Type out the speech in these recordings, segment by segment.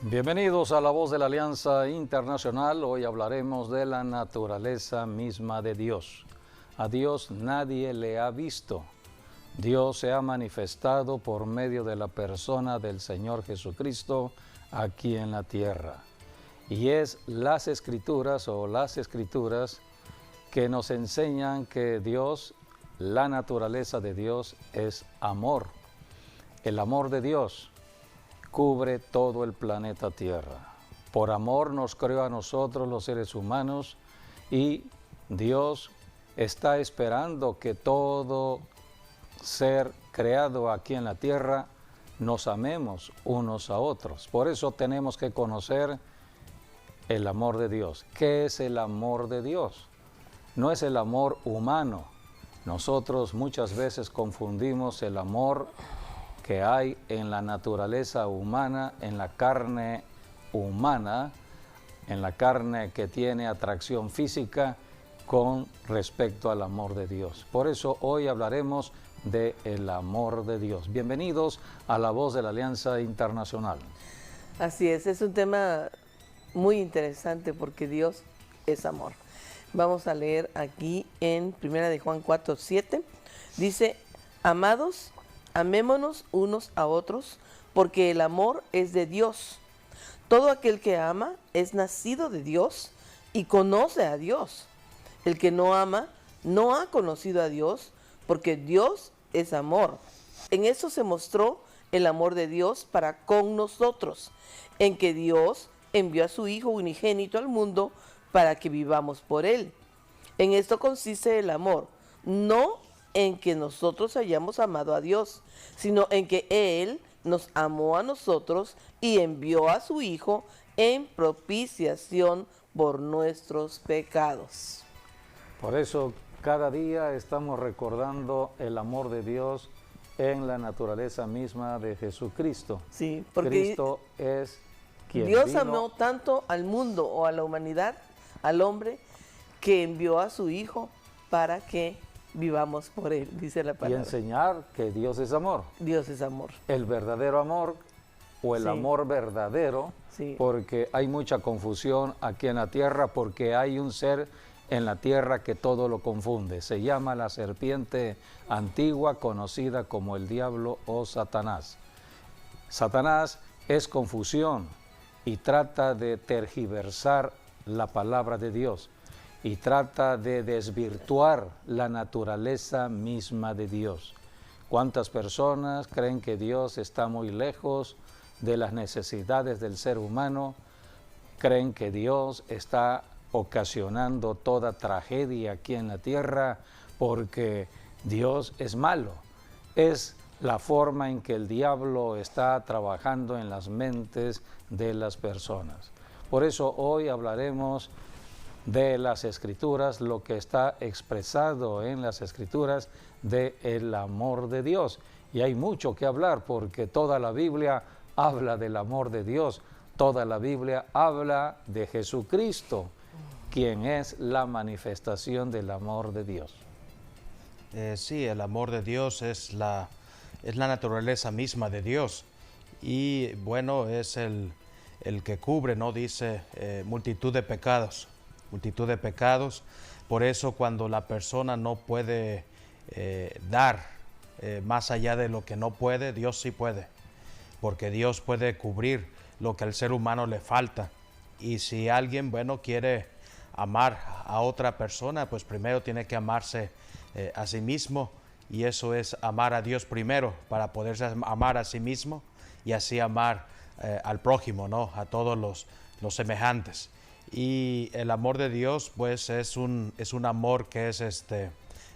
Bienvenidos a La Voz de la Alianza Internacional. Hoy hablaremos de la naturaleza misma de Dios. A Dios nadie le ha visto. Dios se ha manifestado por medio de la persona del Señor Jesucristo aquí en la tierra. Y es las Escrituras que nos enseñan que Dios, la naturaleza de Dios es amor. El amor de Dios cubre todo el planeta Tierra. Por amor nos creó a nosotros los seres humanos y Dios está esperando que todo ser creado aquí en la tierra nos amemos unos a otros. Por eso tenemos que conocer el amor de Dios. ¿Qué es el amor de Dios? No es el amor humano. Nosotros muchas veces confundimos el amor que hay en la naturaleza humana, en la carne humana, en la carne que tiene atracción física con respecto al amor de Dios. Por eso hoy hablaremos del amor de Dios. Bienvenidos a La Voz de la Alianza Internacional. Así es un tema muy interesante porque Dios es amor. Vamos a leer aquí en 1 de Juan 4:7. Dice: amados, amémonos unos a otros, porque el amor es de Dios. Todo aquel que ama es nacido de Dios y conoce a Dios. El que no ama no ha conocido a Dios, porque Dios es amor. En eso se mostró el amor de Dios para con nosotros, en que Dios envió a su Hijo unigénito al mundo para que vivamos por Él. En esto consiste el amor, no en que nosotros hayamos amado a Dios, sino en que Él nos amó a nosotros y envió a su Hijo en propiciación por nuestros pecados. Por eso cada día estamos recordando el amor de Dios en la naturaleza misma de Jesucristo. Sí, porque Cristo es quien Dios vino. amó tanto al mundo o a la humanidad, al hombre, que envió a su Hijo para que vivamos por Él, dice la Y palabra. enseñar que Dios es amor. Dios es amor. El verdadero amor o el Sí. amor verdadero, Sí. porque hay mucha confusión aquí en la tierra, porque hay un ser en la tierra que todo lo confunde. Se llama la serpiente antigua, conocida como el diablo o Satanás. Satanás es confusión y trata de tergiversar la palabra de Dios y trata de desvirtuar la naturaleza misma de Dios. ¿Cuántas personas creen que Dios está muy lejos de las necesidades del ser humano? Creen que Dios está ocasionando toda tragedia aquí en la tierra porque Dios es malo. Es la forma en que el diablo está trabajando en las mentes de las personas. Por eso hoy hablaremos de las Escrituras, lo que está expresado en las Escrituras del amor de Dios. Y hay mucho que hablar porque toda la Biblia habla del amor de Dios, toda la Biblia habla de Jesucristo, quien es la manifestación del amor de Dios. Sí, el amor de Dios es la naturaleza misma de Dios. Y bueno, es el que cubre, ¿no? Dice multitud de pecados. Por eso cuando la persona no puede dar más allá de lo que no puede, Dios sí puede. Porque Dios puede cubrir lo que al ser humano le falta. Y si alguien, bueno, quiere amar a otra persona, pues primero tiene que amarse a sí mismo, y eso es amar a Dios primero para poderse amar a sí mismo y así amar al prójimo, ¿no? A todos los semejantes. Y el amor de Dios, pues es un amor que es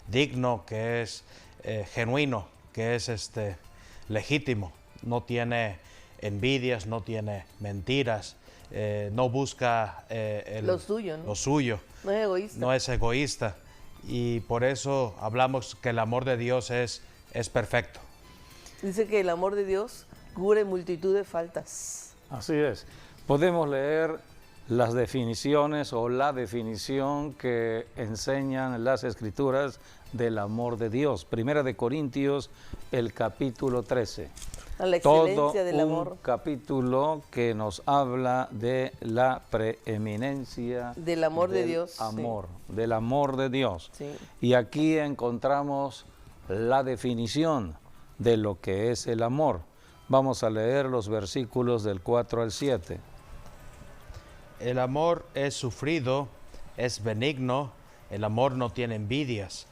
digno, que es genuino, que es legítimo. No tiene envidias, no tiene mentiras, no busca Lo suyo, ¿no? lo suyo. No es egoísta. No es egoísta. Y por eso hablamos que el amor de Dios es perfecto. Dice que el amor de Dios cubre multitud de faltas. Así es. Podemos leer las definiciones o la definición que enseñan las Escrituras del amor de Dios. Primera de Corintios, el capítulo 13. A la todo excelencia del un amor. capítulo que nos habla de la preeminencia Del amor de Dios, sí. Del amor de Dios. Sí. Y aquí encontramos la definición de lo que es el amor. Vamos a leer los versículos del 4 al 7. El amor es sufrido, es benigno, el amor no tiene envidias,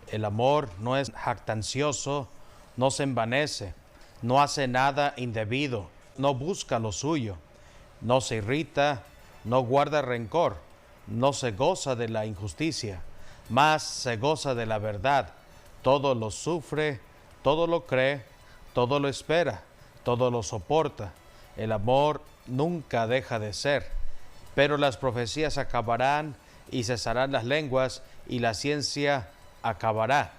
el amor no es jactancioso, no se envanece, no hace nada indebido, no busca lo suyo, no se irrita, no guarda rencor, no se goza de la injusticia, mas se goza de la verdad, todo lo sufre, todo lo cree, todo lo espera, todo lo soporta. El amor nunca deja de ser, pero las profecías acabarán y cesarán las lenguas y la ciencia acabará.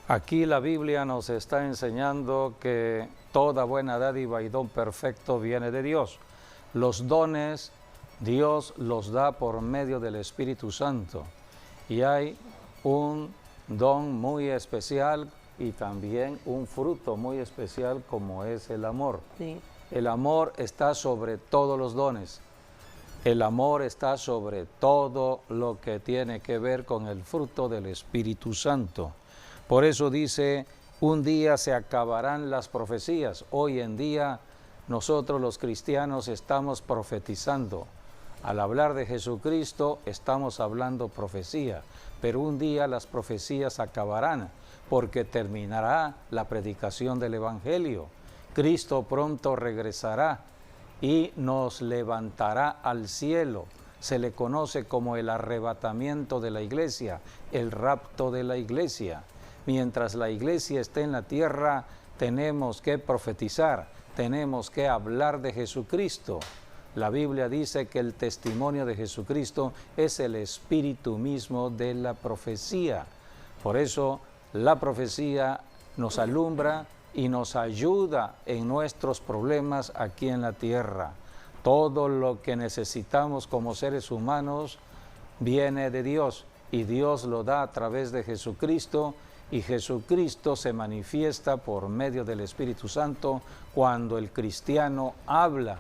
Aquí la Biblia nos está enseñando que toda buena dádiva y don perfecto viene de Dios. Los dones Dios los da por medio del Espíritu Santo. Y hay un don muy especial y también un fruto muy especial como es el amor. Sí. El amor está sobre todos los dones. El amor está sobre todo lo que tiene que ver con el fruto del Espíritu Santo. Por eso dice, un día se acabarán las profecías. Hoy en día nosotros los cristianos estamos profetizando. Al hablar de Jesucristo estamos hablando profecía, pero un día las profecías acabarán porque terminará la predicación del Evangelio. Cristo pronto regresará y nos levantará al cielo. Se le conoce como el arrebatamiento de la iglesia, el rapto de la iglesia. Mientras la iglesia esté en la tierra, tenemos que profetizar, tenemos que hablar de Jesucristo. La Biblia dice que el testimonio de Jesucristo es el espíritu mismo de la profecía. Por eso la profecía nos alumbra y nos ayuda en nuestros problemas aquí en la tierra. Todo lo que necesitamos como seres humanos viene de Dios y Dios lo da a través de Jesucristo, y Jesucristo se manifiesta por medio del Espíritu Santo cuando el cristiano habla,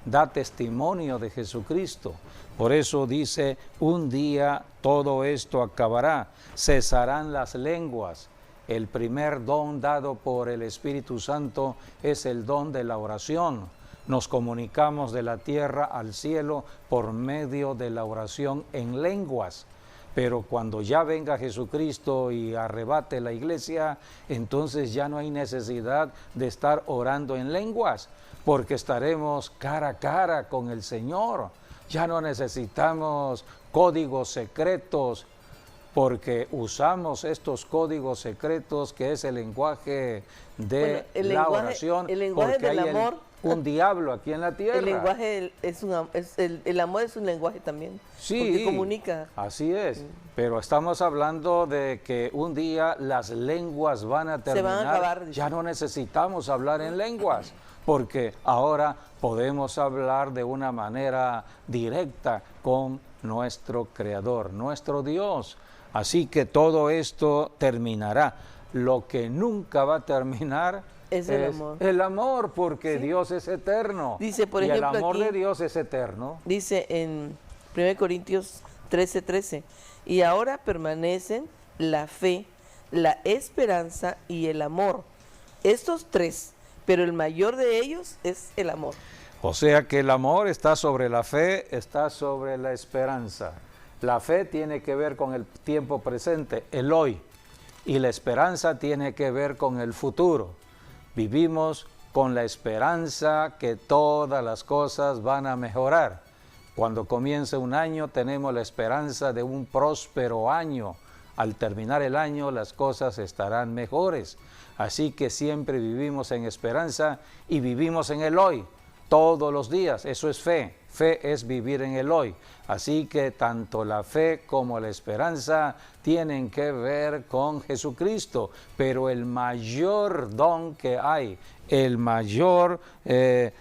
da testimonio de Jesucristo. Por eso dice, un día todo esto acabará, cesarán las lenguas. El primer don dado por el Espíritu Santo es el don de la oración. Nos comunicamos de la tierra al cielo por medio de la oración en lenguas. Pero cuando ya venga Jesucristo y arrebate la iglesia, entonces ya no hay necesidad de estar orando en lenguas, porque estaremos cara a cara con el Señor. Ya no necesitamos códigos secretos, porque usamos estos códigos secretos que es el lenguaje de oración, el lenguaje porque del hay amor. un diablo aquí en la tierra. El lenguaje el amor es un lenguaje también. Sí, porque comunica. Así es. Pero estamos hablando de que un día las lenguas van a terminar. Se van a acabar. Ya no necesitamos hablar en lenguas, porque ahora podemos hablar de una manera directa con nuestro Creador, nuestro Dios. Así que todo esto terminará. Lo que nunca va a terminar es el amor. El amor, porque Sí. Dios es eterno. Dice, por y ejemplo, el amor aquí, de Dios es eterno. Dice en 1 Corintios 13:13, y ahora permanecen la fe, la esperanza y el amor. Estos tres, pero el mayor de ellos es el amor. O sea que el amor está sobre la fe, está sobre la esperanza. La fe tiene que ver con el tiempo presente, el hoy, y la esperanza tiene que ver con el futuro. Vivimos con la esperanza que todas las cosas van a mejorar. Cuando comience un año tenemos la esperanza de un próspero año. Al terminar el año las cosas estarán mejores. Así que siempre vivimos en esperanza y vivimos en el hoy, todos los días. Eso es fe. Fe es vivir en el hoy. Así que tanto la fe como la esperanza tienen que ver con Jesucristo. Pero el mayor don que hay, el mayor sí,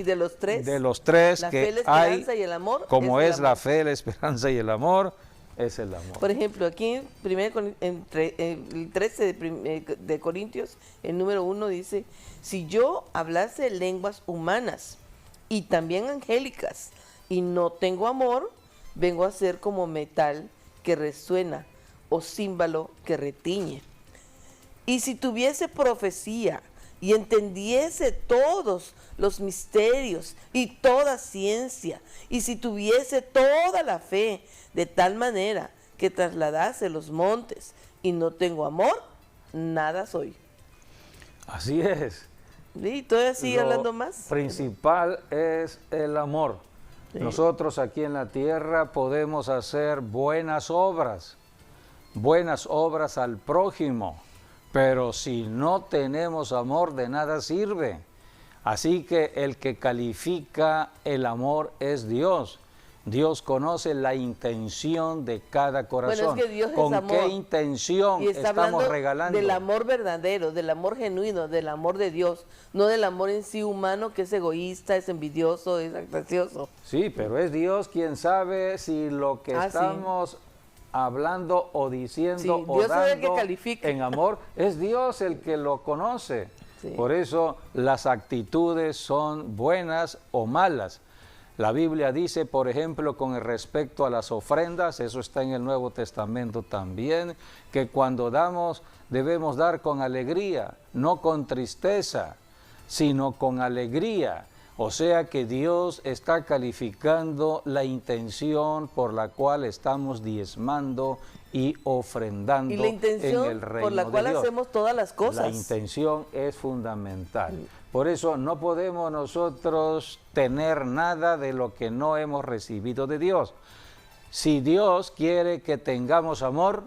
de los tres que la fe, la hay, esperanza y el amor, como es el la amor. fe, la esperanza y el amor, es el amor. Por ejemplo, aquí en el 13 de Corintios, el número 1 dice, si yo hablase lenguas humanas y también angélicas y no tengo amor, vengo a ser como metal que resuena o címbalo que retiñe. Y si tuviese profecía y entendiese todos los misterios y toda ciencia, y si tuviese toda la fe de tal manera que trasladase los montes y no tengo amor, nada soy. Así es. ¿Y todavía sigue hablando más? Principal es el amor. Sí. Nosotros aquí en la tierra podemos hacer buenas obras al prójimo, pero si no tenemos amor, de nada sirve. Así que el que califica el amor es Dios. Dios conoce la intención de cada corazón. Bueno, es que Dios ¿Con es amor. qué intención Y está estamos hablando regalando? del amor verdadero, del amor genuino, del amor de Dios, no del amor en sí humano que es egoísta, es envidioso, es gracioso. Sí, pero es Dios quien sabe si lo que estamos hablando o diciendo Sí, o Dios es el que dando califica. en amor, es Dios el que lo conoce. Sí. Por eso las actitudes son buenas o malas. La Biblia dice, por ejemplo, con respecto a las ofrendas, eso está en el Nuevo Testamento también, que cuando damos debemos dar con alegría, no con tristeza, sino con alegría. O sea que Dios está calificando la intención por la cual estamos diezmando y ofrendando Y la intención en el reino por la cual de Dios. hacemos todas las cosas. La intención es fundamental. Por eso no podemos nosotros tener nada de lo que no hemos recibido de Dios. Si Dios quiere que tengamos amor,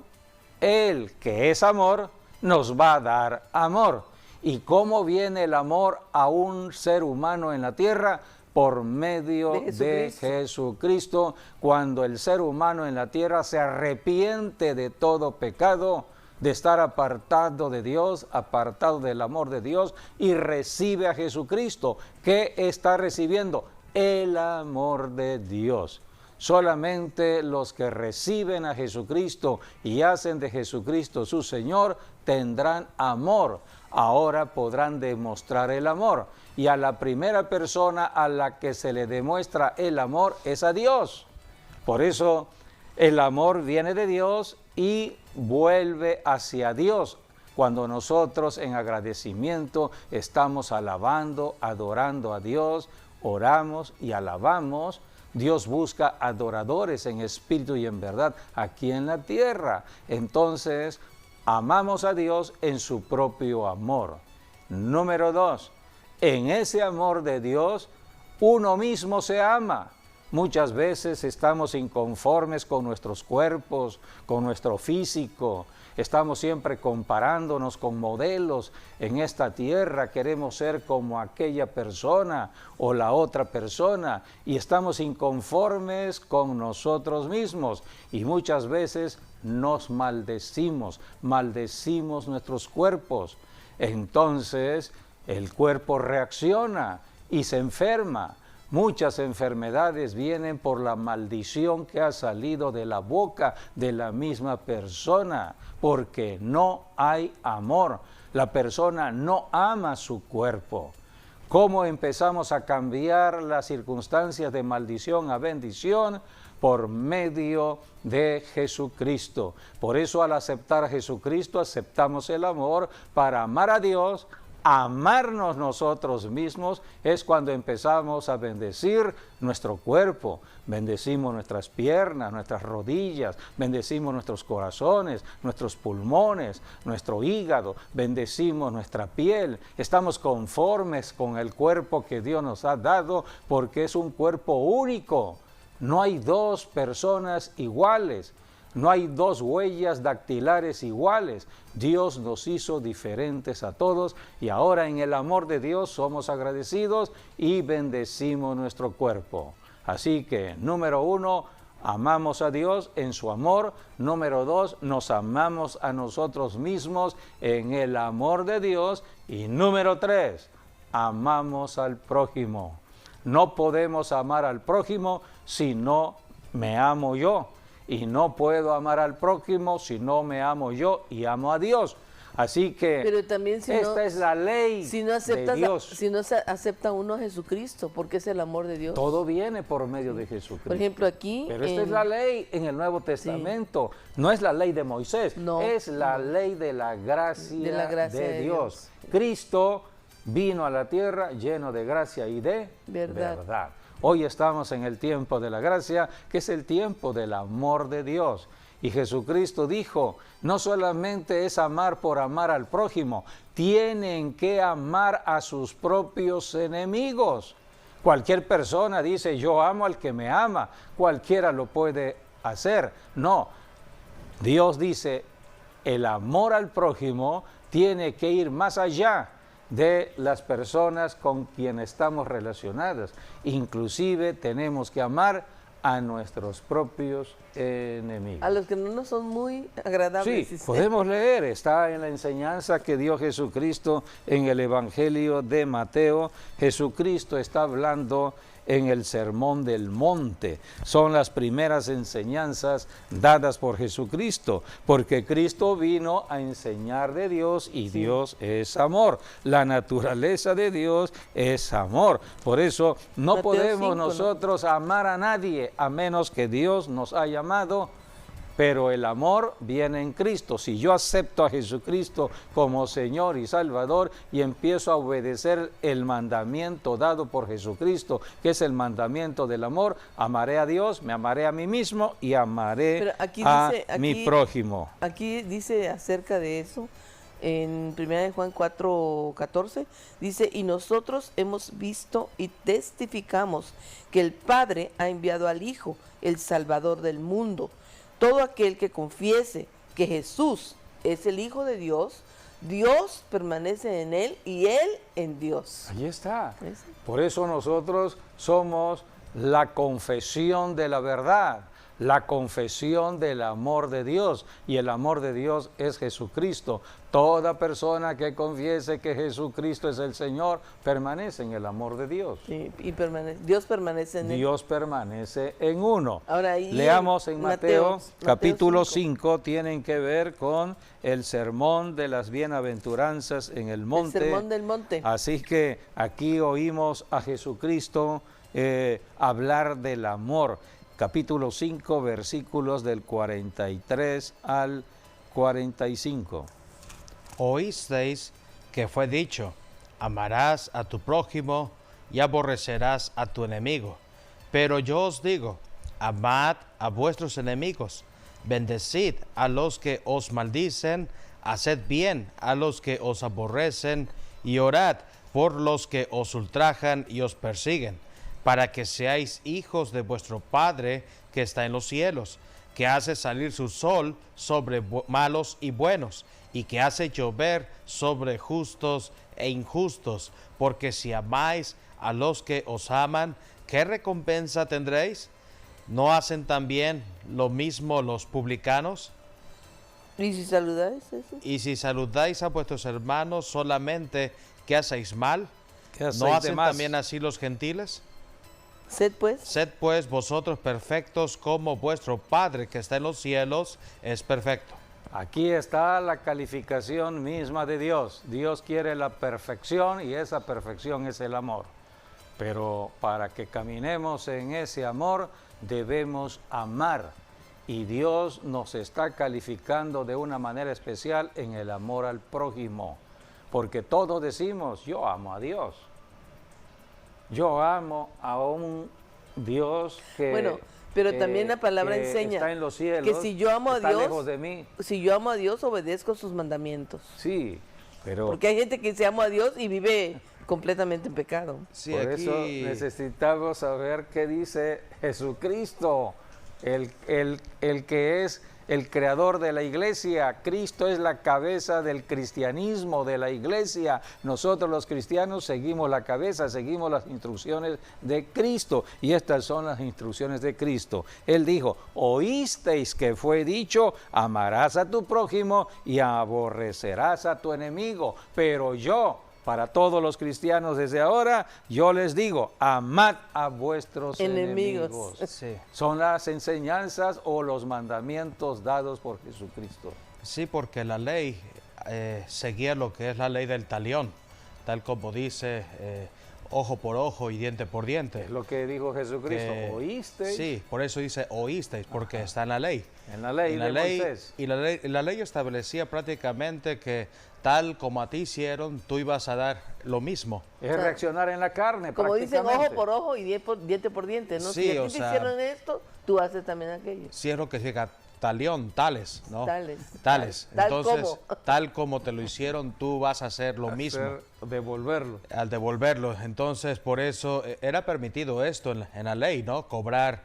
Él, que es amor, nos va a dar amor. ¿Y cómo viene el amor a un ser humano en la tierra? Por medio de Jesucristo. Cuando el ser humano en la tierra se arrepiente de todo pecado, de estar apartado de Dios, apartado del amor de Dios, y recibe a Jesucristo. ¿Qué está recibiendo? El amor de Dios. Solamente los que reciben a Jesucristo y hacen de Jesucristo su Señor tendrán amor. Ahora podrán demostrar el amor. Y a la primera persona a la que se le demuestra el amor es a Dios. Por eso el amor viene de Dios y vuelve hacia Dios. Cuando nosotros en agradecimiento estamos alabando, adorando a Dios, oramos y alabamos, Dios busca adoradores en espíritu y en verdad aquí en la tierra. Entonces, amamos a Dios en su propio amor. Número 2, en ese amor de Dios, uno mismo se ama. Muchas veces estamos inconformes con nuestros cuerpos, con nuestro físico. Estamos siempre comparándonos con modelos en esta tierra. Queremos ser como aquella persona o la otra persona. Y estamos inconformes con nosotros mismos. Y muchas veces nos maldecimos nuestros cuerpos. Entonces el cuerpo reacciona y se enferma. Muchas enfermedades vienen por la maldición que ha salido de la boca de la misma persona, porque no hay amor. La persona no ama su cuerpo. ¿Cómo empezamos a cambiar las circunstancias de maldición a bendición? Por medio de Jesucristo. Por eso al aceptar a Jesucristo aceptamos el amor para amar a Dios. Amarnos nosotros mismos es cuando empezamos a bendecir nuestro cuerpo, bendecimos nuestras piernas, nuestras rodillas, bendecimos nuestros corazones, nuestros pulmones, nuestro hígado, bendecimos nuestra piel. Estamos conformes con el cuerpo que Dios nos ha dado porque es un cuerpo único. No hay dos personas iguales. No hay dos huellas dactilares iguales. Dios nos hizo diferentes a todos y ahora en el amor de Dios somos agradecidos y bendecimos nuestro cuerpo. Así que, número 1, amamos a Dios en su amor. Número 2, nos amamos a nosotros mismos en el amor de Dios. Y número 3, amamos al prójimo. No podemos amar al prójimo si no me amo yo. y no puedo amar al prójimo si no me amo yo y amo a Dios. Así que Pero también esta es la ley si no aceptas de Dios. si no se acepta uno a Jesucristo, porque es el amor de Dios. Todo viene por medio de Jesucristo. Por ejemplo, aquí Pero esta es la ley en el Nuevo Testamento. No es la ley de Moisés, No, es la ley de la gracia de Dios. Dios. Cristo vino a la tierra lleno de gracia y de Verdad. Hoy estamos en el tiempo de la gracia, que es el tiempo del amor de Dios. Y Jesucristo dijo, no solamente es amar por amar al prójimo, tienen que amar a sus propios enemigos. Cualquier persona dice, yo amo al que me ama, cualquiera lo puede hacer. No, Dios dice, el amor al prójimo tiene que ir más allá de las personas con quienes estamos relacionadas. Inclusive tenemos que amar a nuestros propios enemigos. A los que no nos son muy agradables. Sí, podemos leer, está en la enseñanza que dio Jesucristo en el Evangelio de Mateo. Jesucristo está hablando en el Sermón del Monte. Son las primeras enseñanzas dadas por Jesucristo, porque Cristo vino a enseñar de Dios y Dios es amor. La naturaleza de Dios es amor. Por eso no Mateo podemos 5, nosotros amar a nadie a menos que Dios nos haya amado. Pero el amor viene en Cristo. Si yo acepto a Jesucristo como Señor y Salvador y empiezo a obedecer el mandamiento dado por Jesucristo, que es el mandamiento del amor, amaré a Dios, me amaré a mí mismo y amaré a mi prójimo. Aquí dice acerca de eso, en 1 Juan 4:14, dice, y nosotros hemos visto y testificamos que el Padre ha enviado al Hijo, el Salvador del mundo. Todo aquel que confiese que Jesús es el Hijo de Dios, Dios permanece en él y él en Dios. Ahí está. ¿Ves? Por eso nosotros somos la confesión de la verdad, la confesión del amor de Dios, y el amor de Dios es Jesucristo. Toda persona que confiese que Jesucristo es el Señor permanece en el amor de Dios. Sí, y Dios permanece en él. Dios permanece en uno. Ahora, ahí leamos en Mateo capítulo 5. 5, tienen que ver con el sermón de las bienaventuranzas en el monte. El sermón del monte. Así que aquí oímos a Jesucristo hablar del amor. Capítulo 5, versículos del 43 al 45. Oísteis que fue dicho, amarás a tu prójimo y aborrecerás a tu enemigo. Pero yo os digo, amad a vuestros enemigos, bendecid a los que os maldicen, haced bien a los que os aborrecen y orad por los que os ultrajan y os persiguen, para que seáis hijos de vuestro Padre que está en los cielos, que hace salir su sol sobre malos y buenos, y que hace llover sobre justos e injustos. Porque si amáis a los que os aman, ¿qué recompensa tendréis? ¿No hacen también lo mismo los publicanos? ¿Y si saludáis eso? Y si saludáis a vuestros hermanos solamente, ¿qué hacéis mal? ¿Qué hacéis ¿No hacen de más? también así los gentiles? Sed pues Sed pues vosotros perfectos como vuestro Padre que está en los cielos es perfecto. Aquí está la calificación misma de Dios. Dios quiere la perfección y esa perfección es el amor. Pero para que caminemos en ese amor debemos amar. Y Dios nos está calificando de una manera especial en el amor al prójimo. Porque todos decimos, yo amo a Dios. Yo amo a un Dios que... Bueno, pero también la palabra que enseña está en los cielos, que si yo amo a está Dios, lejos de mí. si yo amo a Dios, obedezco sus mandamientos. Sí, pero Porque hay gente que se ama a Dios y vive completamente en pecado. Sí, por aquí eso necesitamos saber qué dice Jesucristo, el que es el creador de la iglesia. Cristo es la cabeza del cristianismo, de la iglesia. Nosotros los cristianos seguimos la cabeza, seguimos las instrucciones de Cristo. Y estas son las instrucciones de Cristo. Él dijo, oísteis que fue dicho, amarás a tu prójimo y aborrecerás a tu enemigo. Pero yo, para todos los cristianos desde ahora, yo les digo, amad a vuestros enemigos. Sí. Son las enseñanzas o los mandamientos dados por Jesucristo. Sí, porque la ley seguía lo que es la ley del talión, tal como dice ojo por ojo y diente por diente. Es lo que dijo Jesucristo, ¿oísteis? Sí, por eso dice oísteis, porque está en la ley. En la ley de Moisés. Y la ley establecía prácticamente que tal como a ti hicieron, tú ibas a dar lo mismo. Es reaccionar en la carne, como dicen, prácticamente. ojo por ojo y diente por diente, ¿no? Sí, Si a o ti te sea, hicieron esto, tú haces también aquello. Si es lo que diga talión, tales, ¿no? Tales. Tales. Tal Entonces, como. tal como te lo hicieron, tú vas a hacer lo mismo. Devolverlo. Al devolverlo. Entonces, por eso era permitido esto en la ley, ¿no? Cobrar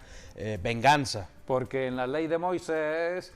venganza. Porque en la ley de Moisés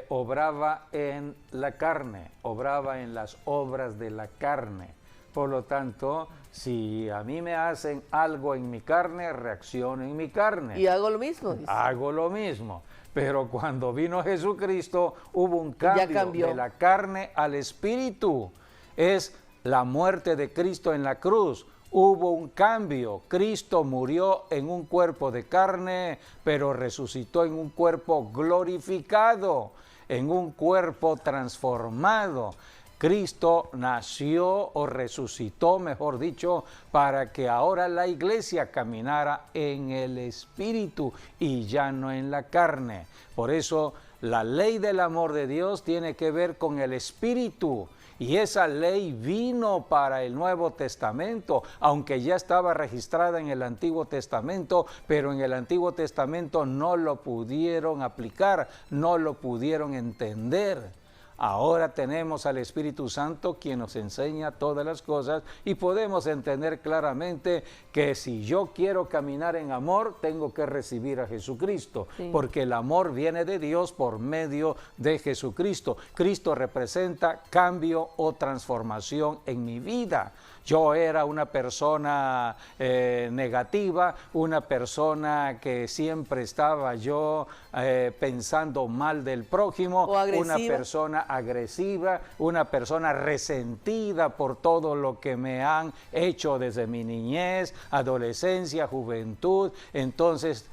obraba en la carne, obraba en las obras de la carne. Por lo tanto, si a mí me hacen algo en mi carne, reacciono en mi carne. Y hago lo mismo. Dice. Hago lo mismo. Pero cuando vino Jesucristo, hubo un cambio de la carne al espíritu. Es la muerte de Cristo en la cruz. Hubo un cambio. Cristo murió en un cuerpo de carne, pero resucitó en un cuerpo glorificado, en un cuerpo transformado. Cristo nació o resucitó, mejor dicho, para que ahora la iglesia caminara en el Espíritu y ya no en la carne. Por eso la ley del amor de Dios tiene que ver con el Espíritu. Y esa ley vino para el Nuevo Testamento, aunque ya estaba registrada en el Antiguo Testamento, pero en el Antiguo Testamento no lo pudieron aplicar, no lo pudieron entender. Ahora tenemos al Espíritu Santo quien nos enseña todas las cosas y podemos entender claramente que si yo quiero caminar en amor, tengo que recibir a Jesucristo, porque el amor viene de Dios por medio de Jesucristo. Cristo representa cambio o transformación en mi vida. Yo era una persona negativa, una persona que siempre estaba yo pensando mal del prójimo, una persona agresiva, una persona resentida por todo lo que me han hecho desde mi niñez, adolescencia, juventud. Entonces,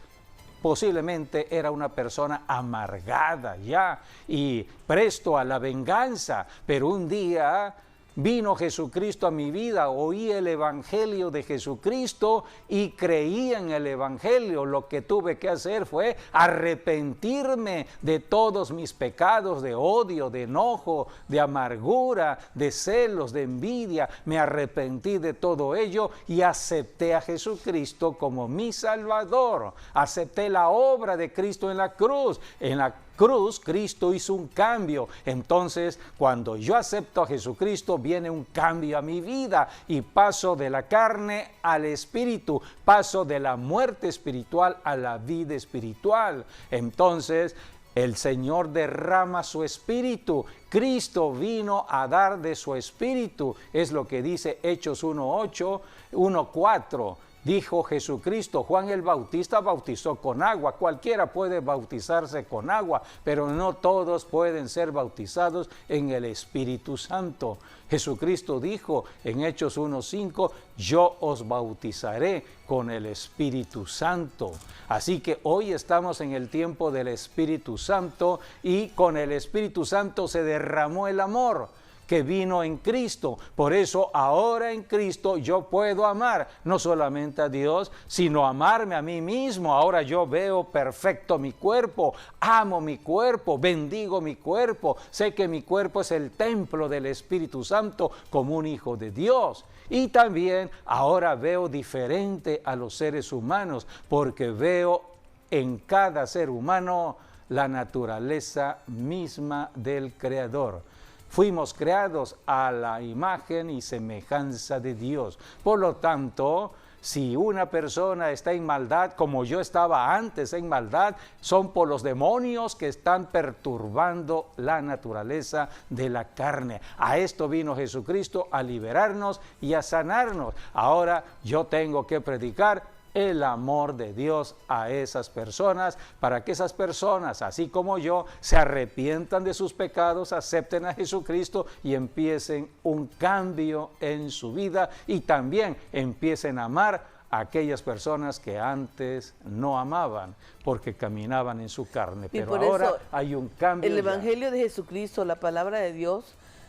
posiblemente era una persona amargada ya y presto a la venganza, pero un día vino Jesucristo a mi vida, oí el Evangelio de Jesucristo y creí en el Evangelio. Lo que tuve que hacer fue arrepentirme de todos mis pecados, de odio, de enojo, de amargura, de celos, de envidia. Me arrepentí de todo ello y acepté a Jesucristo como mi Salvador. Acepté la obra de Cristo en la cruz. En la cruz, Cristo hizo un cambio. Entonces, cuando yo acepto a Jesucristo, viene un cambio a mi vida y paso de la carne al espíritu, paso de la muerte espiritual a la vida espiritual. Entonces, el Señor derrama su espíritu. Cristo vino a dar de su espíritu. Es lo que dice Hechos 1:8, 1:4. Dijo Jesucristo, Juan el Bautista bautizó con agua, cualquiera puede bautizarse con agua, pero no todos pueden ser bautizados en el Espíritu Santo. Jesucristo dijo en Hechos 1:5, yo os bautizaré con el Espíritu Santo. Así que hoy estamos en el tiempo del Espíritu Santo y con el Espíritu Santo se derramó el amor que vino en Cristo. Por eso ahora en Cristo yo puedo amar no solamente a Dios, sino amarme a mí mismo. Ahora yo veo perfecto mi cuerpo, amo mi cuerpo, bendigo mi cuerpo. Sé que mi cuerpo es el templo del Espíritu Santo como un hijo de Dios. Y también ahora veo diferente a los seres humanos, porque veo en cada ser humano la naturaleza misma del Creador. Fuimos creados a la imagen y semejanza de Dios. Por lo tanto, si una persona está en maldad, como yo estaba antes en maldad, son por los demonios que están perturbando la naturaleza de la carne. A esto vino Jesucristo, a liberarnos y a sanarnos. Ahora yo tengo que predicar el amor de Dios a esas personas, para que esas personas, así como yo, se arrepientan de sus pecados, acepten a Jesucristo y empiecen un cambio en su vida, y también empiecen a amar a aquellas personas que antes no amaban porque caminaban en su carne. Pero ahora hay un cambio. El Evangelio de Jesucristo, la palabra de Dios,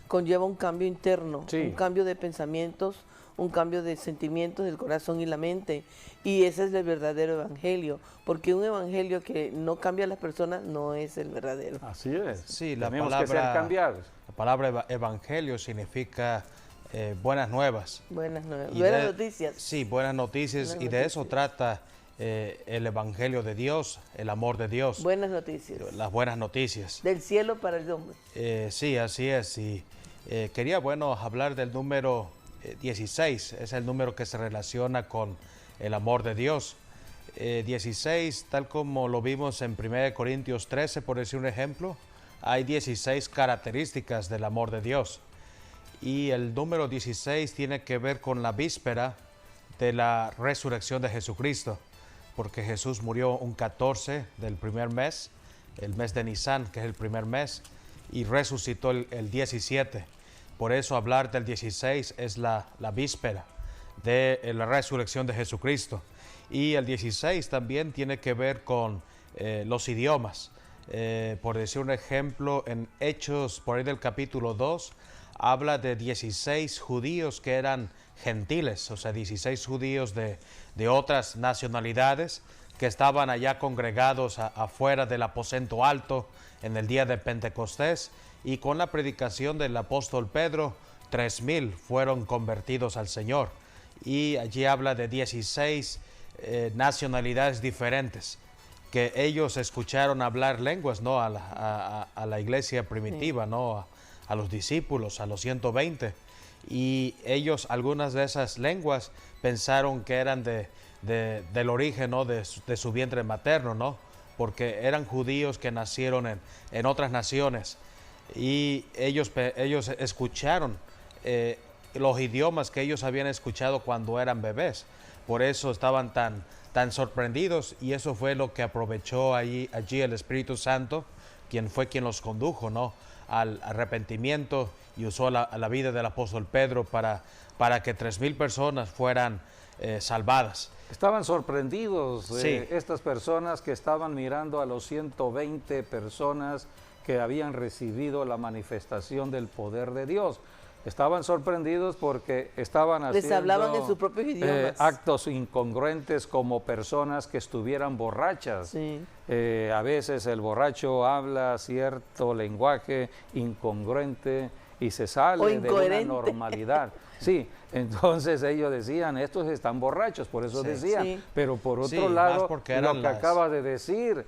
conlleva un cambio interno, Sí. un cambio de pensamientos, un cambio de sentimientos del corazón y la mente. Y ese es el verdadero evangelio, porque un evangelio que no cambia a las personas no es el verdadero. Así es. Sí, Tenemos que ser cambiados. La palabra evangelio significa buenas nuevas. Buenas Y noticias. Sí, buenas noticias. Buenas Y de eso noticias. trata el evangelio de Dios, el amor de Dios. Buenas noticias. Las buenas noticias. Del cielo para el hombre. Sí, así es. Y quería, bueno, hablar del número 16. Es el número que se relaciona con el amor de Dios. 16, tal como lo vimos en 1 Corintios 13, por decir un ejemplo, hay 16 características del amor de Dios. Y el número 16 tiene que ver con la víspera de la resurrección de Jesucristo, porque Jesús murió un 14 del primer mes, el mes de Nisan, que es el primer mes, y resucitó el 17. Por eso hablar del 16 es la víspera de la resurrección de Jesucristo. Y el 16 también tiene que ver con los idiomas. Por decir un ejemplo, en Hechos, por ahí del capítulo 2, habla de 16 judíos que eran gentiles, o sea, 16 judíos de otras nacionalidades que estaban allá congregados afuera del aposento alto en el día de Pentecostés, y con la predicación del apóstol Pedro, 3,000 fueron convertidos al Señor. Y allí habla de 16 nacionalidades diferentes que ellos escucharon hablar lenguas, ¿no? a la iglesia primitiva, Sí. ¿no? A los discípulos, a los 120. Y ellos, algunas de esas lenguas, pensaron que eran del origen, ¿no? de su vientre materno, ¿no? Porque eran judíos que nacieron en otras naciones. Y ellos escucharon los idiomas que ellos habían escuchado cuando eran bebés. Por eso estaban tan sorprendidos, y eso fue lo que aprovechó allí el Espíritu Santo, quien los condujo, ¿no? Al arrepentimiento, y usó la vida del apóstol Pedro para que 3,000 personas fueran salvadas. Estaban sorprendidos Sí. estas personas que estaban mirando a los 120 personas que habían recibido la manifestación del poder de Dios. Estaban sorprendidos porque estaban Les haciendo hablaban en sus propios idiomas. actos incongruentes, como personas que estuvieran borrachas. Sí. A veces el borracho habla cierto lenguaje incongruente y se O sale de una incoherente. normalidad. Sí, entonces ellos decían, estos están borrachos, por eso Sí. decían. Sí. Pero por otro Sí, más lado, porque lo eran que las- acaba de decir,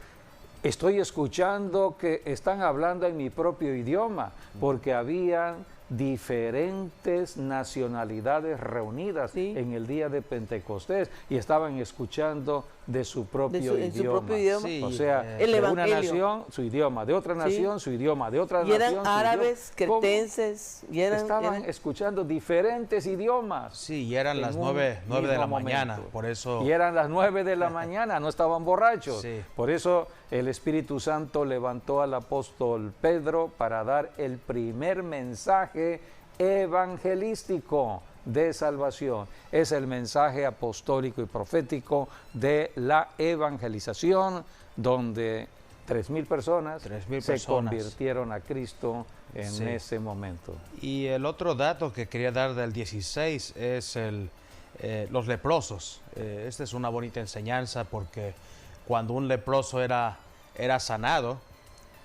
estoy escuchando que están hablando en mi propio idioma, porque habían diferentes nacionalidades reunidas Sí. en el día de Pentecostés y estaban escuchando de su propio en su idioma. propio idioma. Sí. O sea, El de una evangelio. nación, su idioma, de otra nación, su idioma, de otra Y nación, eran su idioma. árabes, ¿Cómo? cretenses, y Estaban escuchando diferentes idiomas. Sí, y eran en las un 9 de la mismo mañana, momento. por eso... Y eran las 9 de la mañana, no estaban borrachos. Sí. Por eso el Espíritu Santo levantó al apóstol Pedro para dar el primer mensaje evangelístico de salvación. Es el mensaje apostólico y profético de la evangelización, donde 3,000 personas 3,000 se personas. convirtieron a Cristo en Sí. ese momento. Y el otro dato que quería dar del 16 es los leprosos. Esta es una bonita enseñanza, porque cuando un leproso era sanado,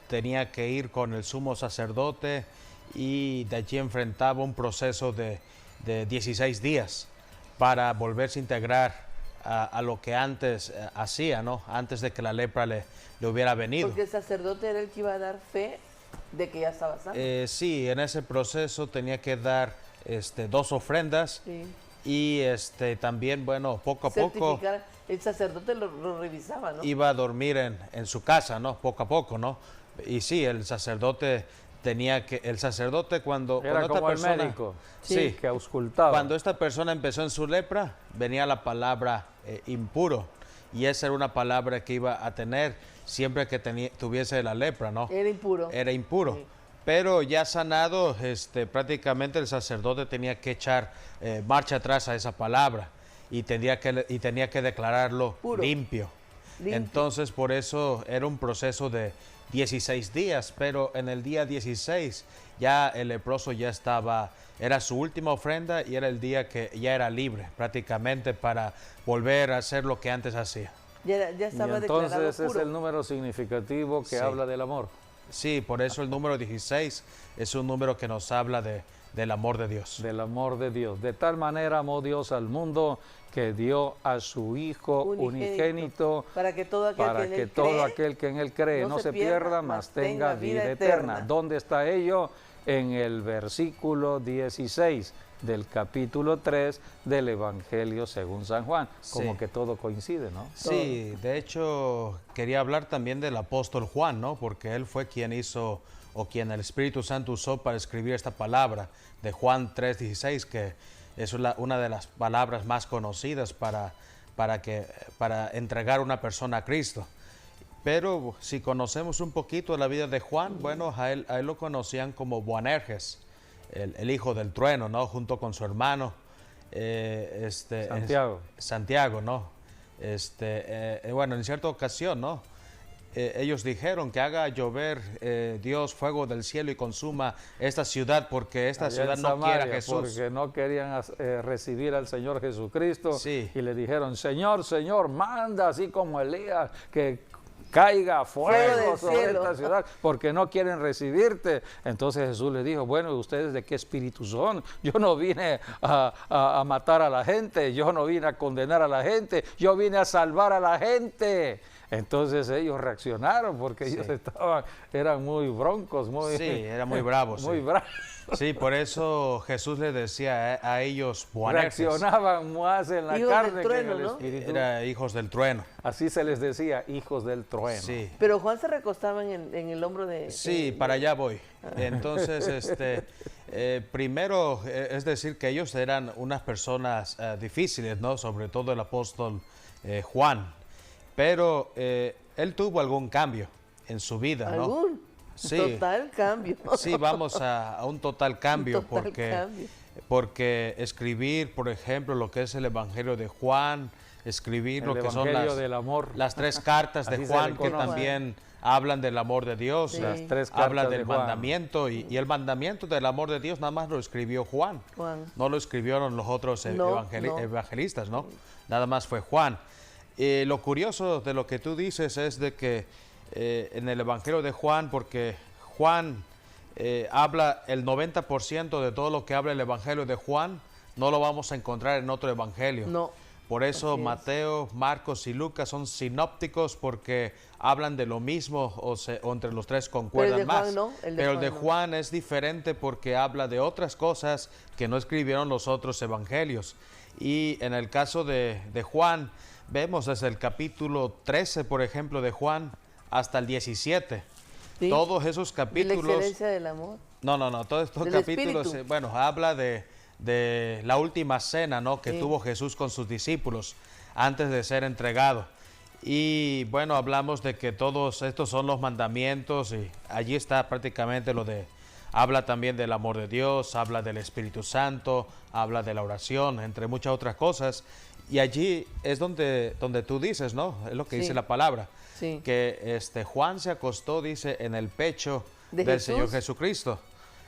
tenía que ir con el sumo sacerdote, y de allí enfrentaba un proceso de 16 días para volverse a integrar a lo que antes hacía, ¿no? Antes de que la lepra le hubiera venido. Porque el sacerdote era el que iba a dar fe de que ya estaba sano. Sí, en ese proceso tenía que dar 2 ofrendas, Sí. y también, bueno, poco a poco Certificar, el sacerdote lo revisaba, ¿no? iba a dormir en su casa, ¿no? Poco a poco, ¿no? Y sí, el sacerdote el sacerdote cuando Era esta como el persona, médico, sí, que auscultaba. cuando esta persona empezó en su lepra, venía la palabra impuro, y esa era una palabra que iba a tener siempre que tuviese la lepra, ¿no? Era impuro. Era impuro. Sí. Pero ya sanado, prácticamente el sacerdote tenía que echar marcha atrás a esa palabra y tenía que declararlo Puro. limpio. Limpio. Entonces, por eso era un proceso de 16 días, pero en el día 16 ya el leproso ya era su última ofrenda y era el día que ya era libre prácticamente para volver a hacer lo que antes hacía. Ya Y estaba declarado entonces es puro. el número significativo que Sí. habla del amor. Sí, por eso el número 16 es un número que nos habla del amor de Dios. Del amor de Dios. De tal manera amó Dios al mundo que dio a su Hijo unigénito para que todo aquel que en él cree no se pierda, mas tenga vida eterna. ¿Dónde está ello? En el versículo 16 del capítulo 3 del Evangelio según San Juan. Como Sí. que todo coincide, ¿no? Sí, de hecho quería hablar también del apóstol Juan, ¿no? Porque él fue quien hizo o quien el Espíritu Santo usó para escribir esta palabra de Juan 3:16, que es una de las palabras más conocidas para entregar a una persona a Cristo. Pero si conocemos un poquito la vida de Juan, bueno, a él lo conocían como Boanerges, el hijo del trueno, ¿no? Junto con su hermano Santiago. Santiago, ¿no? Bueno, en cierta ocasión, ¿no? Ellos dijeron que haga llover Dios fuego del cielo y consuma esta ciudad, porque esta Allá ciudad en no Samaria, quiere a Jesús. porque no querían recibir al Señor Jesucristo. Sí. Y le dijeron, Señor, Señor, manda así como Elías, que caiga Fuego fuego del sobre cielo. esta ciudad, porque no quieren recibirte. Entonces Jesús le dijo, bueno, ¿y ustedes de qué espíritu son? Yo no vine a matar a la gente, yo no vine a condenar a la gente, yo vine a salvar a la gente. Entonces ellos reaccionaron porque ellos eran muy broncos, Sí, eran muy bravos. muy sí. bravos. Sí, por eso Jesús les decía a ellos Boanerges. Reaccionaban más en la Hijos carne del que trueno, en el ¿no? espíritu. Era hijos del trueno. Así se les decía, hijos del trueno. Sí. Pero Juan se recostaba en el hombro de... Sí, para allá voy. Entonces, primero, es decir, que ellos eran unas personas difíciles, ¿no? Sobre todo el apóstol Juan. Pero él tuvo algún cambio en su vida, ¿no? ¿Algún? Sí. Total cambio. Sí, vamos a un total cambio, Total cambio. porque escribir, por ejemplo, lo que es el Evangelio de Juan, escribir El lo que son Evangelio del amor. las 3 cartas de Así se Juan, le que conoce. también hablan del amor de Dios, Sí. Las 3 habla cartas del de Juan. mandamiento, y el mandamiento del amor de Dios nada más lo escribió Juan. No lo escribieron los otros No. evangelistas, ¿no? Nada más fue Juan. Lo curioso de lo que tú dices es de que en el Evangelio de Juan, porque Juan habla el 90% de todo lo que habla el Evangelio de Juan, no lo vamos a encontrar en otro Evangelio. No. Por eso Así es. Mateo, Marcos y Lucas son sinópticos, porque hablan de lo mismo o entre los tres concuerdan de Juan más. no, el de Pero el Juan de no. Juan es diferente porque habla de otras cosas que no escribieron los otros evangelios. Y en el caso de Juan, vemos desde el capítulo 13, por ejemplo, de Juan, hasta el 17. Sí. Todos esos De la capítulos... excelencia del amor. No, todos estos Del capítulos, Espíritu. bueno, habla de la última cena, ¿no? Que Sí. tuvo Jesús con sus discípulos antes de ser entregado. Y bueno, hablamos de que todos estos son los mandamientos, y allí está prácticamente habla también del amor de Dios, habla del Espíritu Santo, habla de la oración, entre muchas otras cosas. Y allí es donde tú dices, ¿no? Es lo que Sí. dice la palabra. Sí. Que Juan se acostó, dice, en el pecho ¿De del Jesús? Señor Jesucristo.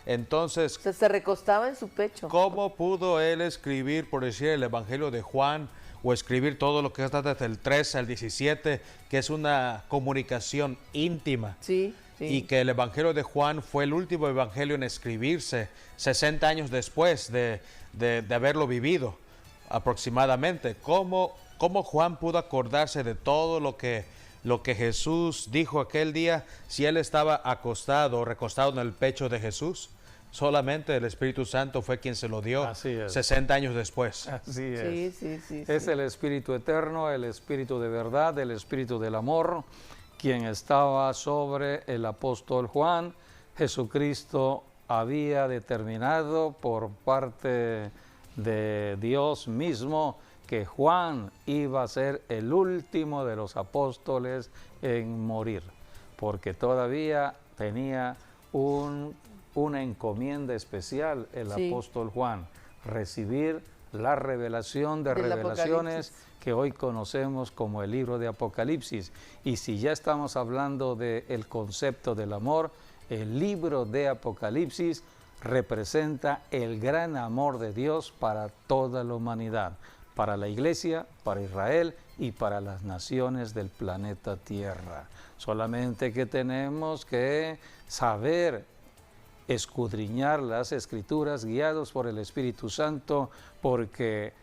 Entonces, O sea, se recostaba en su pecho. ¿cómo pudo él escribir, por decir, el Evangelio de Juan, o escribir todo lo que está desde el 13 al 17, que es una comunicación íntima? Sí, sí. Y que el Evangelio de Juan fue el último evangelio en escribirse 60 años después de haberlo vivido aproximadamente. ¿Cómo Juan pudo acordarse de todo lo que Jesús dijo aquel día si él estaba acostado o recostado en el pecho de Jesús? Solamente el Espíritu Santo fue quien se lo dio Así es. 60 años después. Así es. Sí. Es el Espíritu eterno, el Espíritu de verdad, el Espíritu del amor, quien estaba sobre el apóstol Juan, Jesucristo había determinado por parte de Dios mismo que Juan iba a ser el último de los apóstoles en morir, porque todavía tenía una encomienda especial el apóstol Juan, recibir la revelación de revelaciones que hoy conocemos como el libro de Apocalipsis. Y si ya estamos hablando del concepto del amor, el libro de Apocalipsis representa el gran amor de Dios para toda la humanidad, para la iglesia, para Israel y para las naciones del planeta Tierra. Solamente que tenemos que saber escudriñar las Escrituras guiados por el Espíritu Santo, porque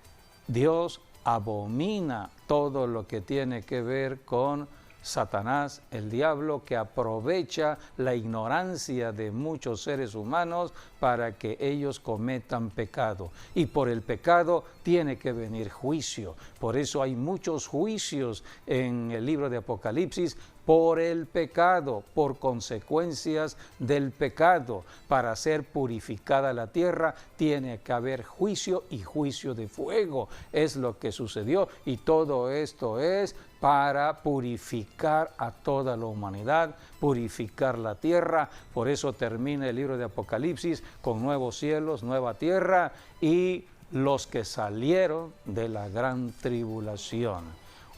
Dios abomina todo lo que tiene que ver con Satanás, el diablo, que aprovecha la ignorancia de muchos seres humanos para que ellos cometan pecado. Y por el pecado tiene que venir juicio. Por eso hay muchos juicios en el libro de Apocalipsis, por el pecado, por consecuencias del pecado. Para ser purificada la tierra tiene que haber juicio, y juicio de fuego. Es lo que sucedió, y todo esto es para purificar a toda la humanidad, purificar la tierra. Por eso termina el libro de Apocalipsis con nuevos cielos, nueva tierra y los que salieron de la gran tribulación.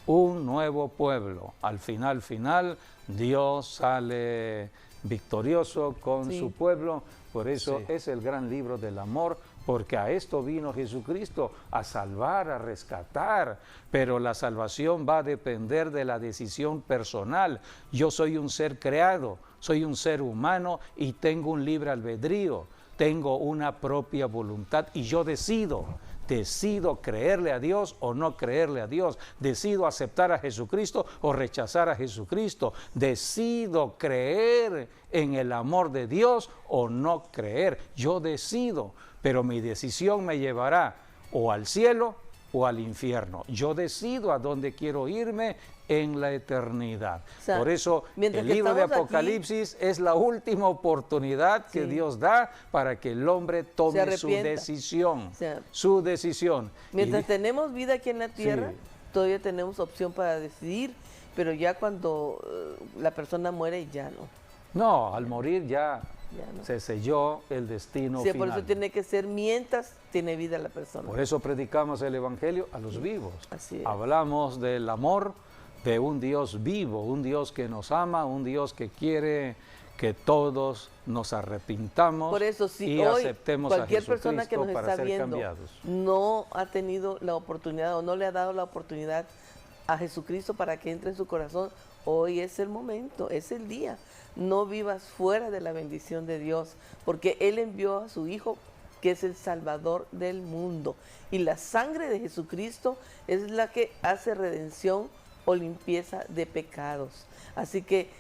Un nuevo pueblo. Al final, Dios sale victorioso con su pueblo. Por eso es el gran libro del amor, porque a esto vino Jesucristo, a salvar, a rescatar. Pero la salvación va a depender de la decisión personal. Yo soy un ser creado, soy un ser humano y tengo un libre albedrío, tengo una propia voluntad y yo decido creerle a Dios o no creerle a Dios, decido aceptar a Jesucristo o rechazar a Jesucristo, decido creer en el amor de Dios o no creer. Yo decido, pero mi decisión me llevará o al cielo o al infierno. Yo decido a dónde quiero irme en la eternidad. O sea, por eso el libro de Apocalipsis aquí, es la última oportunidad que Dios da para que el hombre tome su decisión. Su decisión. Mientras tenemos vida aquí en la tierra, todavía tenemos opción para decidir, pero ya cuando la persona muere, ya no. No, al morir ya no. Se selló el destino final. Por eso tiene que ser mientras tiene vida la persona. Por eso predicamos el Evangelio a los vivos. Así es. Hablamos del amor de un Dios vivo, un Dios que nos ama, un Dios que quiere que todos nos arrepintamos. Por eso, si y hoy aceptemos cualquier a Jesucristo persona que nos para está ser viendo cambiados, no ha tenido la oportunidad o no le ha dado la oportunidad a Jesucristo para que entre en su corazón, hoy es el momento, es el día. No vivas fuera de la bendición de Dios, porque Él envió a su Hijo, que es el Salvador del mundo. Y la sangre de Jesucristo es la que hace redención o limpieza de pecados. Así que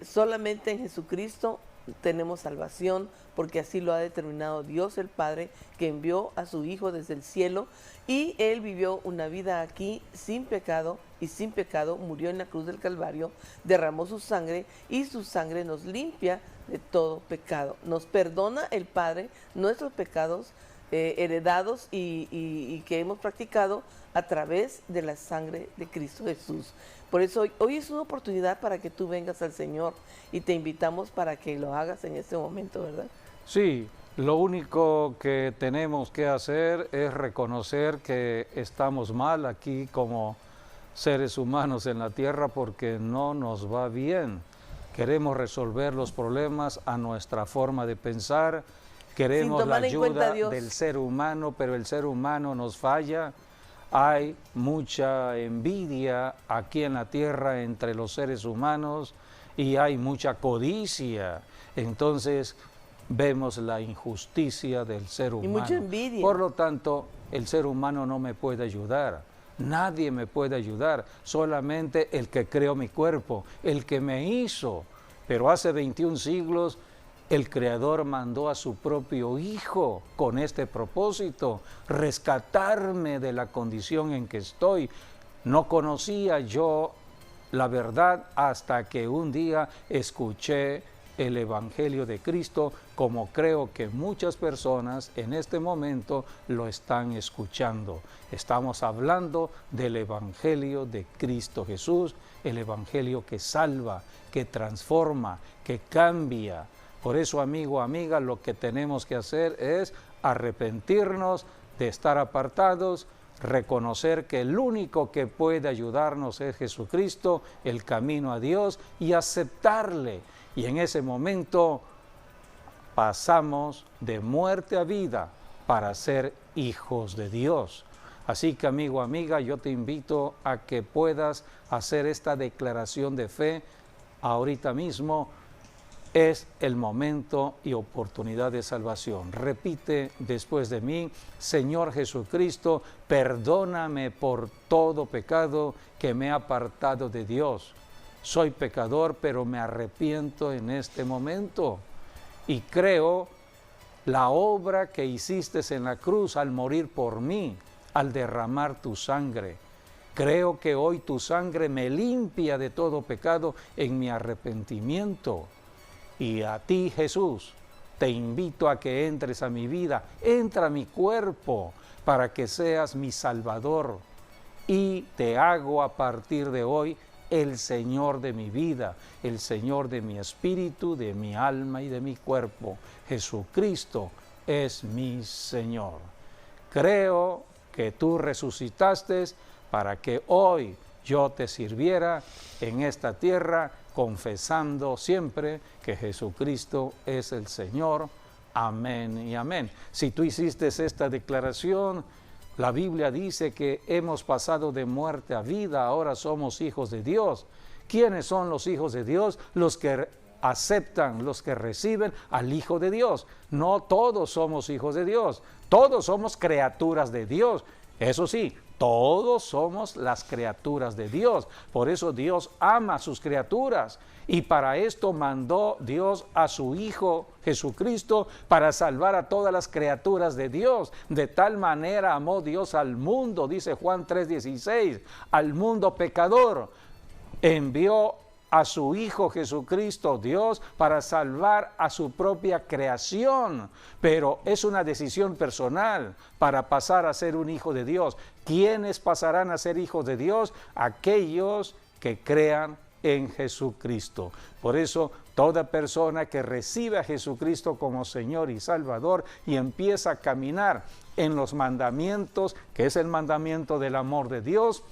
solamente en Jesucristo tenemos salvación, porque así lo ha determinado Dios el Padre, que envió a su Hijo desde el cielo, y Él vivió una vida aquí sin pecado, y sin pecado murió en la cruz del Calvario, derramó su sangre, y su sangre nos limpia de todo pecado. Nos perdona el Padre nuestros pecados heredados y que hemos practicado a través de la sangre de Cristo Jesús. Por eso hoy es una oportunidad para que tú vengas al Señor, y te invitamos para que lo hagas en este momento, ¿verdad? Sí, lo único que tenemos que hacer es reconocer que estamos mal aquí como seres humanos en la tierra, porque no nos va bien. Queremos resolver los problemas a nuestra forma de pensar, queremos la ayuda del ser humano, pero el ser humano nos falla. Hay mucha envidia aquí en la tierra entre los seres humanos y hay mucha codicia. Entonces vemos la injusticia del ser humano. Y mucha envidia. Por lo tanto, el ser humano no me puede ayudar. Nadie me puede ayudar, solamente el que creó mi cuerpo, el que me hizo. Pero hace 21 siglos el Creador mandó a su propio Hijo con este propósito, rescatarme de la condición en que estoy. No conocía yo la verdad hasta que un día escuché el Evangelio de Cristo, como creo que muchas personas en este momento lo están escuchando. Estamos hablando del Evangelio de Cristo Jesús, el Evangelio que salva, que transforma, que cambia. Por eso, amigo, amiga, lo que tenemos que hacer es arrepentirnos de estar apartados, reconocer que el único que puede ayudarnos es Jesucristo, el camino a Dios, y aceptarle. Y en ese momento pasamos de muerte a vida para ser hijos de Dios. Así que, amigo, amiga, yo te invito a que puedas hacer esta declaración de fe ahorita mismo. Es el momento y oportunidad de salvación. Repite después de mí: Señor Jesucristo, perdóname por todo pecado que me ha apartado de Dios. Soy pecador, pero me arrepiento en este momento y creo la obra que hiciste en la cruz al morir por mí, al derramar tu sangre. Creo que hoy tu sangre me limpia de todo pecado en mi arrepentimiento. Y a ti, Jesús, te invito a que entres a mi vida, entra a mi cuerpo para que seas mi Salvador. Y te hago a partir de hoy el Señor de mi vida, el Señor de mi espíritu, de mi alma y de mi cuerpo. Jesucristo es mi Señor. Creo que tú resucitaste para que hoy yo te sirviera en esta tierra, confesando siempre que Jesucristo es el Señor. Amén y amén. Si tú hiciste esta declaración, la Biblia dice que hemos pasado de muerte a vida, ahora somos hijos de Dios. ¿Quiénes son los hijos de Dios? Los que aceptan, los que reciben al Hijo de Dios. No todos somos hijos de Dios, todos somos criaturas de Dios. Eso sí, todos somos las criaturas de Dios. Por eso Dios ama a sus criaturas. Y para esto mandó Dios a su Hijo Jesucristo para salvar a todas las criaturas de Dios. De tal manera amó Dios al mundo, dice Juan 3:16, al mundo pecador. Envió a su Hijo Jesucristo, Dios, para salvar a su propia creación. Pero es una decisión personal para pasar a ser un hijo de Dios. ¿Quiénes pasarán a ser hijos de Dios? Aquellos que crean en Jesucristo. Por eso, toda persona que recibe a Jesucristo como Señor y Salvador y empieza a caminar en los mandamientos, que es el mandamiento del amor de Dios,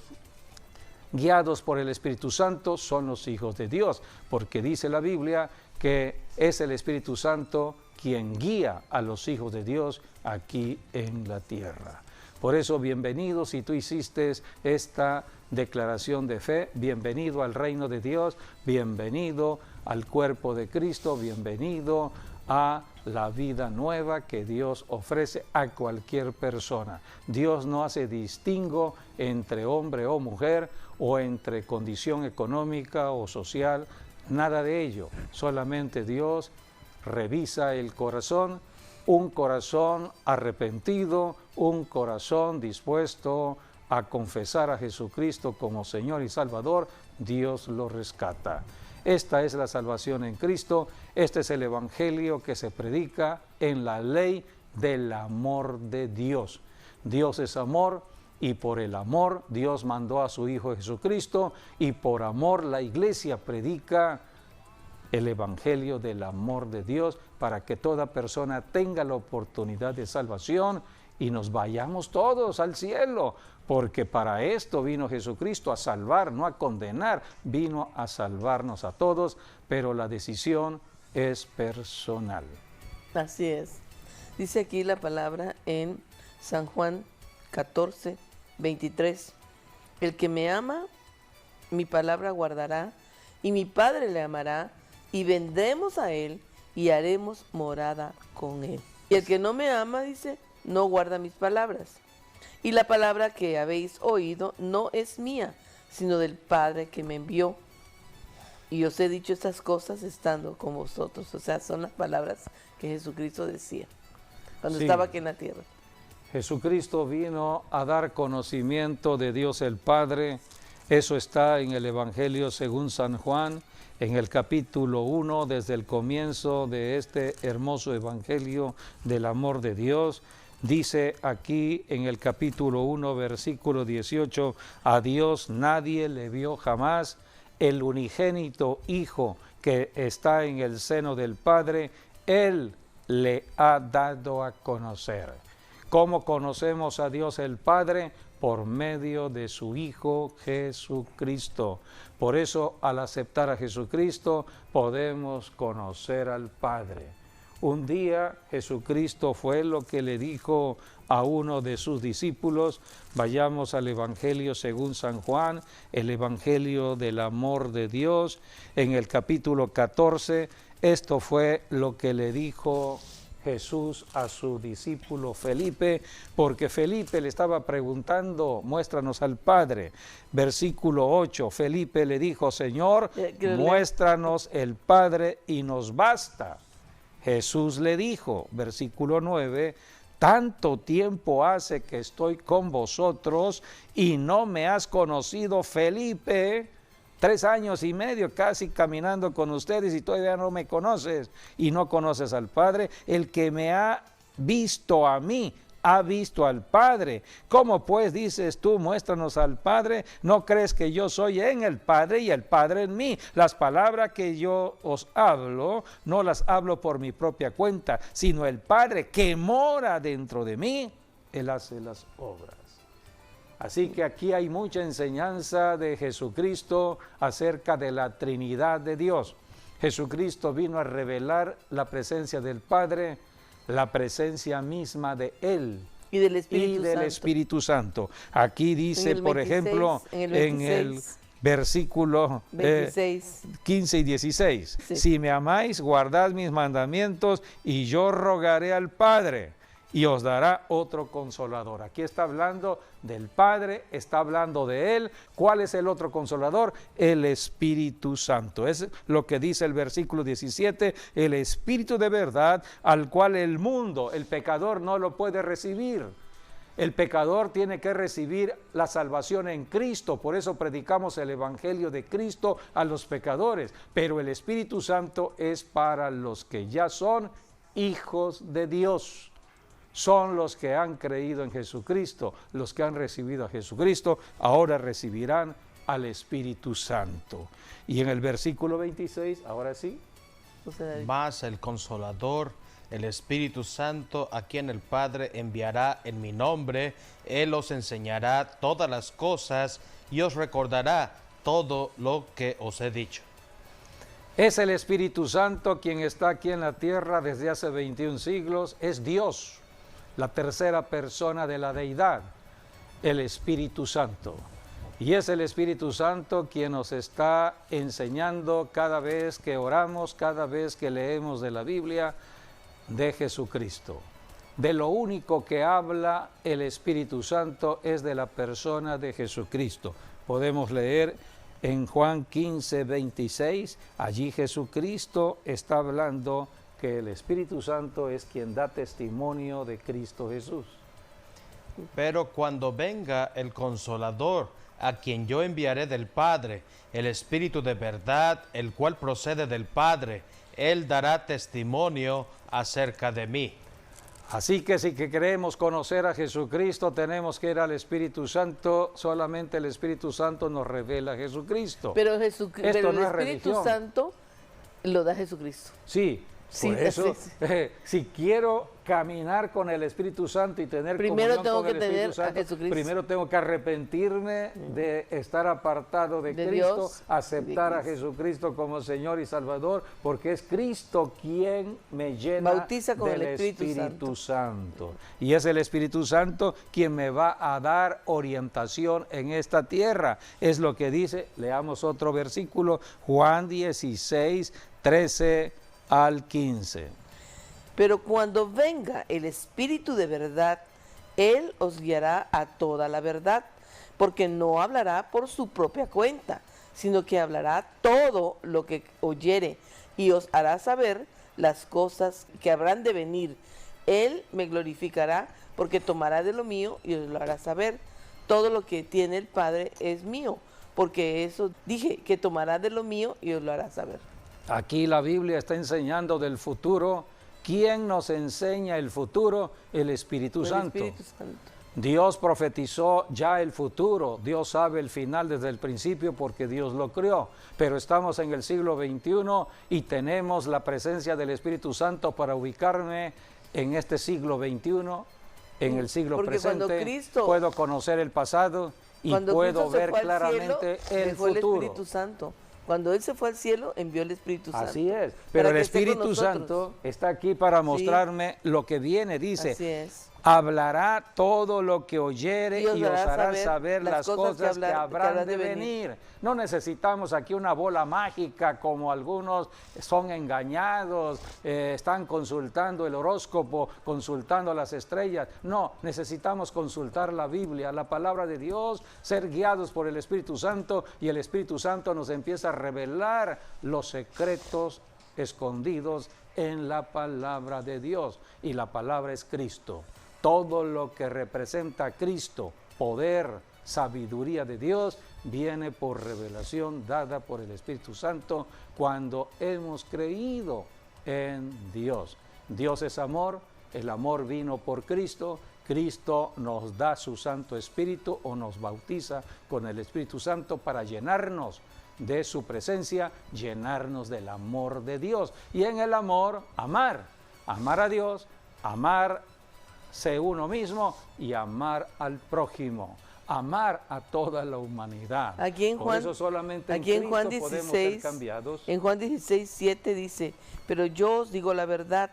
guiados por el Espíritu Santo, son los hijos de Dios, porque dice la Biblia que es el Espíritu Santo quien guía a los hijos de Dios aquí en la tierra. Por eso, bienvenido si tú hiciste esta declaración de fe, bienvenido al reino de Dios, bienvenido al cuerpo de Cristo, bienvenido a la vida nueva que Dios ofrece a cualquier persona. Dios no hace distingo entre hombre o mujer o entre condición económica o social, nada de ello. Solamente Dios revisa el corazón, un corazón arrepentido, un corazón dispuesto a confesar a Jesucristo como Señor y Salvador, Dios lo rescata. Esta es la salvación en Cristo, este es el Evangelio que se predica en la ley del amor de Dios. Dios es amor y por el amor Dios mandó a su Hijo Jesucristo y por amor la Iglesia predica el Evangelio del amor de Dios para que toda persona tenga la oportunidad de salvación y nos vayamos todos al cielo, porque para esto vino Jesucristo, a salvar, no a condenar, vino a salvarnos a todos, pero la decisión es personal. Así es. Dice aquí la palabra en San Juan 14:23. El que me ama, mi palabra guardará, y mi Padre le amará, y vendremos a él y haremos morada con él. Y el que no me ama, dice, no guarda mis palabras. Y la palabra que habéis oído no es mía, sino del Padre que me envió. Y os he dicho estas cosas estando con vosotros. O sea, son las palabras que Jesucristo decía cuando estaba aquí en la tierra. Jesucristo vino a dar conocimiento de Dios el Padre Eso está en el Evangelio según San Juan, en el capítulo 1, desde el comienzo de este hermoso Evangelio del amor de Dios. Dice aquí en el capítulo 1, versículo 18, a Dios nadie le vio jamás, el unigénito Hijo que está en el seno del Padre, Él le ha dado a conocer. ¿Cómo conocemos a Dios el Padre? Por medio de su Hijo Jesucristo. Por eso, al aceptar a Jesucristo, podemos conocer al Padre. Un día Jesucristo fue lo que le dijo a uno de sus discípulos. Vayamos al Evangelio según San Juan, el Evangelio del amor de Dios, en el capítulo 14. Esto fue lo que le dijo Jesús a su discípulo Felipe, porque Felipe le estaba preguntando, muéstranos al Padre. Versículo 8, Felipe le dijo, Señor, muéstranos el Padre y nos basta. Jesús le dijo, versículo 9, tanto tiempo hace que estoy con vosotros y no me has conocido, Felipe. 3 años y medio casi caminando con ustedes y todavía no me conoces y no conoces al Padre. El que me ha visto a mí, ha visto al Padre. ¿Cómo pues dices tú, muéstranos al Padre? ¿No crees que yo soy en el Padre y el Padre en mí? Las palabras que yo os hablo, no las hablo por mi propia cuenta, sino el Padre que mora dentro de mí, Él hace las obras. Así que aquí hay mucha enseñanza de Jesucristo acerca de la Trinidad de Dios. Jesucristo vino a revelar la presencia del Padre, la presencia misma de Él y del Espíritu Santo. Aquí dice, por ejemplo, en el versículo 15 y 16, sí. Si me amáis, guardad mis mandamientos y yo rogaré al Padre y os dará otro consolador. Aquí está hablando del Padre, está hablando de Él. ¿Cuál es el otro consolador? El Espíritu Santo. Es lo que dice el versículo 17, el Espíritu de verdad, al cual el mundo, el pecador, no lo puede recibir. El pecador tiene que recibir la salvación en Cristo, por eso predicamos el Evangelio de Cristo a los pecadores. Pero el Espíritu Santo es para los que ya son hijos de Dios. Son los que han creído en Jesucristo, los que han recibido a Jesucristo, ahora recibirán al Espíritu Santo. Y en el versículo 26, ahora sí. Mas el Consolador, el Espíritu Santo, a quien el Padre enviará en mi nombre, Él os enseñará todas las cosas y os recordará todo lo que os he dicho. Es el Espíritu Santo quien está aquí en la tierra desde hace 21 siglos, es Dios. La tercera persona de la deidad, el Espíritu Santo. Y es el Espíritu Santo quien nos está enseñando cada vez que oramos, cada vez que leemos de la Biblia, de Jesucristo. De lo único que habla el Espíritu Santo es de la persona de Jesucristo. Podemos leer en Juan 15, 26, allí Jesucristo está hablando que el Espíritu Santo es quien da testimonio de Cristo Jesús. Pero cuando venga el Consolador, a quien yo enviaré del Padre, el Espíritu de verdad, el cual procede del Padre, Él dará testimonio acerca de mí. Así que si que queremos conocer a Jesucristo, tenemos que ir al Espíritu Santo. Solamente el Espíritu Santo nos revela a Jesucristo. Pero el Espíritu Santo lo da Jesucristo. Sí. Por eso, si quiero caminar con el Espíritu Santo y tener comunión con el Espíritu Santo, primero tengo que arrepentirme de estar apartado de Cristo, Dios, aceptar a Jesucristo como Señor y Salvador, porque es Cristo quien me llena bautiza con del el Espíritu Santo. Y es el Espíritu Santo quien me va a dar orientación en esta tierra. Es lo que dice, leamos otro versículo, Juan 16, 13 al 15. Pero cuando venga el Espíritu de verdad, Él os guiará a toda la verdad, porque no hablará por su propia cuenta, sino que hablará todo lo que oyere, y os hará saber las cosas que habrán de venir. Él me glorificará, porque tomará de lo mío y os lo hará saber. Todo lo que tiene el Padre es mío. porque eso dije, que tomará de lo mío y os lo hará saber. Aquí la Biblia está enseñando del futuro. ¿Quién nos enseña el futuro? El Espíritu Santo. Dios profetizó ya el futuro, Dios sabe el final desde el principio porque Dios lo creó, pero estamos en el siglo XXI y tenemos la presencia del Espíritu Santo para ubicarme en este siglo XXI, en el siglo porque presente, puedo conocer el pasado y puedo ver claramente el futuro. El Espíritu Santo. Cuando Él se fue al cielo, envió el Espíritu Santo. Así es, pero el Espíritu Santo está aquí para mostrarme lo que viene, dice. Así es. Hablará todo lo que oyere y os hará saber las cosas que habrán de venir. No necesitamos aquí una bola mágica como algunos son engañados, están consultando el horóscopo, consultando las estrellas. No, necesitamos consultar la Biblia, la palabra de Dios, ser guiados por el Espíritu Santo y el Espíritu Santo nos empieza a revelar los secretos escondidos en la palabra de Dios y la palabra es Cristo. Todo lo que representa a Cristo, poder, sabiduría de Dios, viene por revelación dada por el Espíritu Santo cuando hemos creído en Dios. Dios es amor, el amor vino por Cristo, Cristo nos da su Santo Espíritu o nos bautiza con el Espíritu Santo para llenarnos de su presencia, llenarnos del amor de Dios. Y en el amor, amar a Dios, amarse uno mismo y amar al prójimo, amar a toda la humanidad. Aquí en Juan, por eso solamente aquí en Juan 16, podemos ser cambiados. En Juan 16, 7 dice, pero yo os digo la verdad,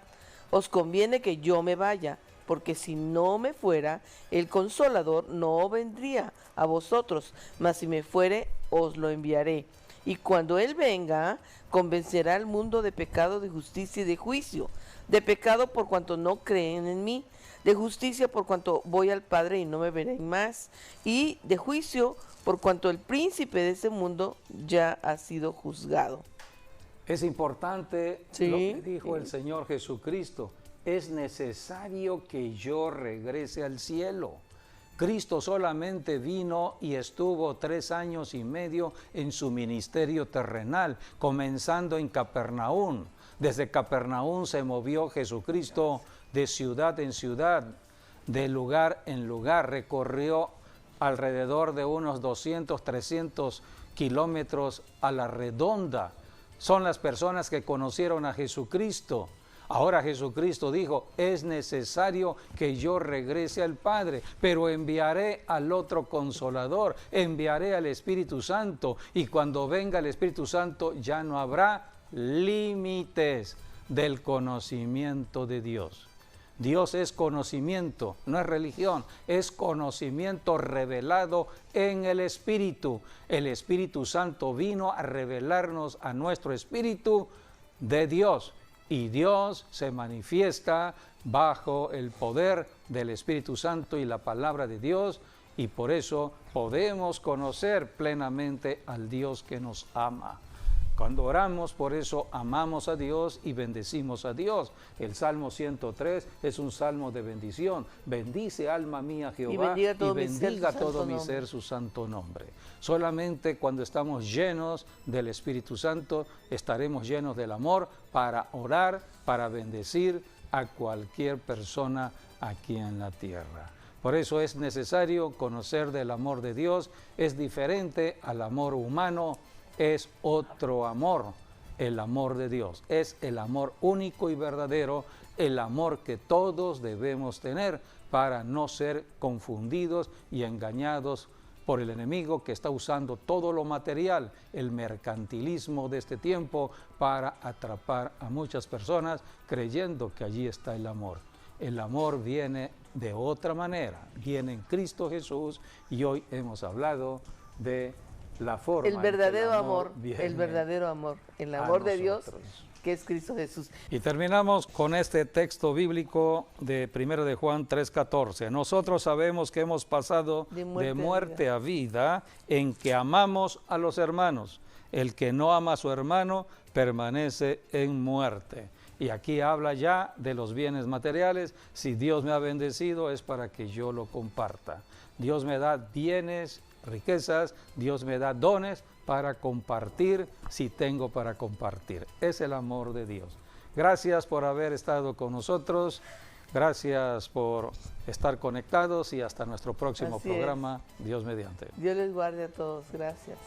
os conviene que yo me vaya, porque si no me fuera, el Consolador no vendría a vosotros, mas si me fuere, os lo enviaré. Y cuando Él venga, convencerá al mundo de pecado, de justicia y de juicio. De pecado por cuanto no creen en mí, de justicia por cuanto voy al Padre y no me verán más, y de juicio por cuanto el príncipe de ese mundo ya ha sido juzgado. Es importante lo que dijo el Señor Jesucristo. Es necesario que yo regrese al cielo. Cristo solamente vino y estuvo 3 años y medio en su ministerio terrenal, comenzando en Capernaum. Desde Capernaum se movió Jesucristo de ciudad en ciudad, de lugar en lugar, recorrió alrededor de unos 200, 300 kilómetros a la redonda. Son las personas que conocieron a Jesucristo. Ahora Jesucristo dijo, es necesario que yo regrese al Padre, pero enviaré al otro Consolador, enviaré al Espíritu Santo, y cuando venga el Espíritu Santo ya no habrá límites del conocimiento de Dios. Dios es conocimiento, no es religión, es conocimiento revelado en el Espíritu. El Espíritu Santo vino a revelarnos a nuestro espíritu de Dios. Y Dios se manifiesta bajo el poder del Espíritu Santo y la palabra de Dios, y por eso podemos conocer plenamente al Dios que nos ama. Cuando oramos, por eso amamos a Dios y bendecimos a Dios. El Salmo 103 es un salmo de bendición. Bendice, alma mía, Jehová, y bendiga todo mi ser su santo nombre. Solamente cuando estamos llenos del Espíritu Santo, estaremos llenos del amor para orar, para bendecir a cualquier persona aquí en la tierra. Por eso es necesario conocer del amor de Dios. Es diferente al amor humano. Es otro amor, el amor de Dios. Es el amor único y verdadero, el amor que todos debemos tener para no ser confundidos y engañados por el enemigo que está usando todo lo material, el mercantilismo de este tiempo, para atrapar a muchas personas creyendo que allí está el amor. El amor viene de otra manera, viene en Cristo Jesús, y hoy hemos hablado de la forma el verdadero amor, el amor de Dios, que es Cristo Jesús. Y terminamos con este texto bíblico de 1 de Juan 3:14. Nosotros sabemos que hemos pasado de muerte a vida en que amamos a los hermanos. El que no ama a su hermano permanece en muerte. Y aquí habla ya de los bienes materiales. Si Dios me ha bendecido es para que yo lo comparta. Dios me da bienes, riquezas, Dios me da dones para compartir si tengo para compartir. Es el amor de Dios. Gracias por haber estado con nosotros. Gracias por estar conectados y hasta nuestro próximo programa. Dios mediante. Dios les guarde a todos. Gracias.